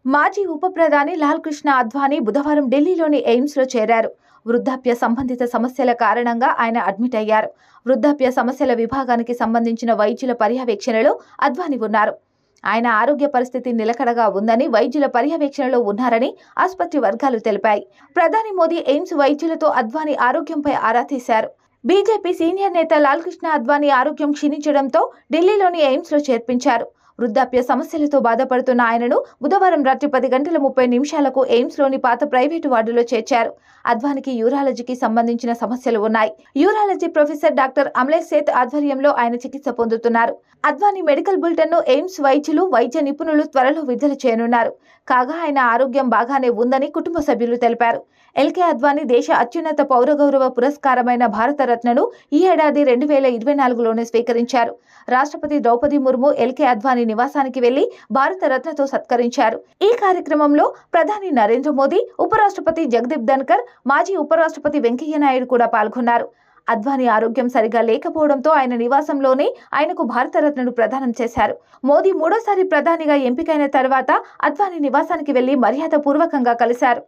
మాజీ ఉప ప్రధాని లాల్ కృష్ణ అద్వానీ బుధవారం ఢిల్లీలోని ఎయిమ్స్లో చేరారు. వృద్ధాప్య సంబంధిత సమస్యల కారణంగా ఆయన అడ్మిట్ అయ్యారు. వృద్ధాప్య సమస్యల విభాగానికి సంబంధించిన వైద్యుల పర్యవేక్షణలో అద్వానీ ఉన్నారు. ఆయన ఆరోగ్య పరిస్థితి నిలకడగా ఉందని, వైద్యుల పర్యవేక్షణలో ఉన్నారని ఆసుపత్రి వర్గాలు తెలిపాయి. ప్రధాని మోదీ ఎయిమ్స్ వైద్యులతో అద్వానీ ఆరోగ్యంపై ఆరా తీశారు. బీజేపీ సీనియర్ నేత లాల్ కృష్ణ అద్వానీ ఆరోగ్యం క్షీణించడంతో ఢిల్లీలోని ఎయిమ్స్లో చేర్పించారు. వృద్ధాప్య సమస్యలతో బాధపడుతున్న ఆయనను బుధవారం రాత్రి 10:30 ఎయిమ్స్లోని పాత ప్రైవేటు వార్డులో చేర్చారు. అద్వానీకి యూరాలజీకి సంబంధించిన సమస్యలు ఉన్నాయి. యూరాలజీ ప్రొఫెసర్ డాక్టర్ అమలేష్ సేత్ ఆధ్వర్యంలో ఆయన చికిత్స పొందుతున్నారు. అద్వానీ మెడికల్ బులెటిన్ను ఎయిమ్స్ వైద్యులు, వైద్య నిపుణులు త్వరలో విడుదల చేయనున్నారు. కాగా ఆయన ఆరోగ్యం బాగానే ఉందని కుటుంబ సభ్యులు తెలిపారు. ఎల్కే అద్వానీ దేశ అత్యున్నత పౌర గౌరవ పురస్కారమైన భారతరత్నను ఈ ఏడాది 2024లోనే స్వీకరించారు. రాష్ట్రపతి ద్రౌపది ముర్ము ఎల్కే అద్వానీ నివాసానికి వెళ్లి భారతరత్నతో సత్కరించారు. ఈ కార్యక్రమంలో ప్రధాని నరేంద్ర మోదీ, ఉపరాష్ట్రపతి జగదీప్ ధన్కర్, మాజీ ఉపరాష్ట్రపతి వెంకయ్య నాయుడు కూడా పాల్గొన్నారు. అద్వానీ ఆరోగ్యం సరిగా లేకపోవడంతో ఆయన నివాసంలోనే ఆయనకు భారతరత్నను ప్రదానం చేశారు. మోదీ మూడోసారి ప్రధానిగా ఎంపికైన తర్వాత అద్వానీ నివాసానికి వెళ్లి మర్యాదపూర్వకంగా కలిశారు.